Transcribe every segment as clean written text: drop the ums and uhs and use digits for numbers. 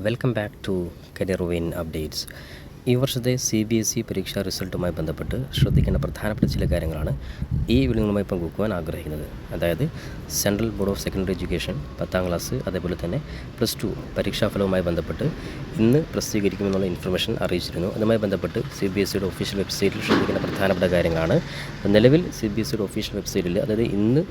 Welcome back to career win updates. ഈ വർഷത്തെ CBSE പരീക്ഷാ റിസൾട്ടുമായി ബന്ധപ്പെട്ട് ശ്രദ്ധിക്കേണ്ട പ്രധാനപ്പെട്ട ചില കാര്യങ്ങളാണ് ഈ വീഡിയോകളുമായി പങ്കുവെക്കുവാൻ ആഗ്രഹിക്കുന്നത്. അതായത് central board of secondary education 10ാം class അതേപോലെ തന്നെ +2 പരീക്ഷാഫലവുമായി ബന്ധപ്പെട്ട് ഇന്ന് പ്രസിദ്ധീകരിക്കുമെന്നുള്ള ഇൻഫർമേഷൻ അറിയിച്ചിരുന്നു. അതുമായി ബന്ധപ്പെട്ട് CBSEയുടെ ഒഫീഷ്യൽ വെബ്സൈറ്റിൽ ശ്രദ്ധിക്കേണ്ട പ്രധാനപ്പെട്ട കാര്യങ്ങളാണ്. നിലവിൽ CBSEയുടെ ഒഫീഷ്യൽ വെബ്സൈറ്റിൽ അതായത് ഇന്ന്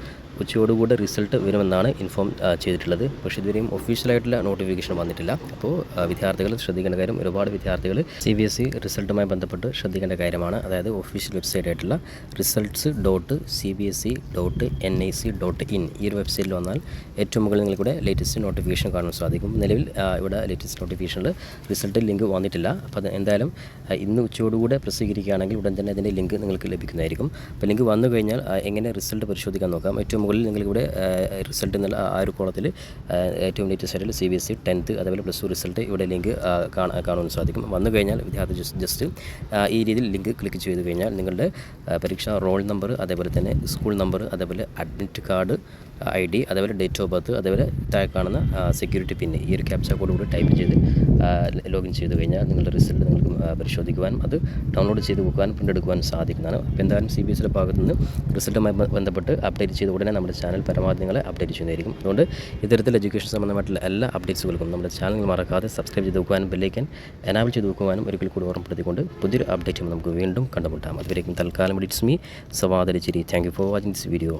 ഉച്ചയോടുകൂടെ റിസൾട്ട് വരുമെന്നാണ് ഇൻഫോം ചെയ്തിട്ടുള്ളത്. പക്ഷേ ഇതുവരെയും ഒഫീഷ്യലായിട്ടുള്ള നോട്ടിഫിക്കേഷൻ വന്നിട്ടില്ല. അപ്പോൾ വിദ്യാർത്ഥികൾ ശ്രദ്ധിക്കേണ്ട കാര്യം, ഒരുപാട് വിദ്യാർത്ഥികൾ CBSE റിസൾട്ടുമായി ബന്ധപ്പെട്ട് ശ്രദ്ധിക്കേണ്ട കാര്യമാണ്. അതായത് ഒഫീഷ്യൽ വെബ്സൈറ്റ് ആയിട്ടുള്ള results.cbse.nic.in ഈ ഒരു വെബ്സൈറ്റിൽ വന്നാൽ ഏറ്റവും മുകളിൽ നിങ്ങൾക്കിവിടെ ലേറ്റസ്റ്റ് നോട്ടിഫിക്കേഷൻ കാണാൻ സാധിക്കും. നിലവിൽ ഇവിടെ ലേറ്റസ്റ്റ് നോട്ടിഫിക്കേഷനിൽ റിസൾട്ട് ലിങ്ക് വന്നിട്ടില്ല. അപ്പോൾ അത് എന്തായാലും ഇന്ന് ഉച്ചയോടുകൂടെ പ്രസിദ്ധീകരിക്കുകയാണെങ്കിൽ ഉടൻ തന്നെ അതിൻ്റെ ലിങ്ക് നിങ്ങൾക്ക് ലഭിക്കുന്നതായിരിക്കും. അപ്പോൾ ലിങ്ക് വന്നു കഴിഞ്ഞാൽ എങ്ങനെ റിസൾട്ട് പരിശോധിക്കാൻ നോക്കാം. ഏറ്റവും മുകളിൽ നിങ്ങൾക്കിവിടെ റിസൾട്ട് എന്നുള്ള ആ ഒരു കോളത്തിൽ ഏറ്റവും ലേറ്റസ്റ്റ് ആയിട്ടുള്ള CBSE 10th അതേപോലെ +2 റിസൾട്ട് ഇവിടെ ലിങ്ക് കാണാൻ സാധിക്കും. വന്നു കഴിഞ്ഞാൽ വിദ്യാർത്ഥി ജസ്റ്റ് ഈ രീതിയിൽ ലിങ്ക് ക്ലിക്ക് ചെയ്ത് കഴിഞ്ഞാൽ നിങ്ങളുടെ പരീക്ഷാ റോൾ നമ്പർ അതേപോലെ തന്നെ സ്കൂൾ നമ്പർ അതേപോലെ അഡ്മിറ്റ് കാർഡ് ID അതേപോലെ ഡേറ്റ് ഓഫ് ബർത്ത് അതേപോലെ താഴെ കാണുന്ന സെക്യൂരിറ്റി പിൻ ഈ ഒരു ക്യാപ്ച കോഡ് കൂടി ടൈപ്പ് ചെയ്ത് ലോഗിൻ ചെയ്ത് കഴിഞ്ഞാൽ നിങ്ങളുടെ റിസൾട്ട് നിങ്ങൾക്ക് പരിശോധിക്കുവാനും അത് ഡൗൺലോഡ് ചെയ്ത് വെക്കുവാനും പ്രിൻ്റ് എടുക്കുവാനും സാധിക്കുന്നതാണ്. അപ്പോൾ എന്തായാലും CBSEയുടെ ഭാഗത്തു നിന്ന് റിസൾട്ടുമായി ബന്ധപ്പെട്ട് അപ്ഡേറ്റ് ചെയ്ത് ഉടനെ നമ്മുടെ ചാനൽ പരമാവധി നിങ്ങളെ അപ്ഡേറ്റ് ചെയ്യുന്നതായിരിക്കും. അതുകൊണ്ട് ഇത്തരത്തിൽ എഡ്യൂക്കേഷൻ സംബന്ധമായിട്ടുള്ള എല്ലാ അപ്ഡേറ്റ്സുകൾക്കും നമ്മുടെ ചാനൽ മറക്കാതെ സബ്സ്ക്രൈബ് ചെയ്ത് വെക്കുവാനും ബെല്ലൈക്കൻ എനാബിൾ ചെയ്ത് വെക്കുവാനും ഒരിക്കൽ കൂടി ഓർമ്മപ്പെടുത്തിക്കൊണ്ട് പുതിയൊരു അപ്ഡേറ്റും നമുക്ക് വീണ്ടും കണ്ടുമുട്ടാം. അതുവരേക്കും തൽക്കാലം it's me Sawad Alichiri. Thank you for watching this video.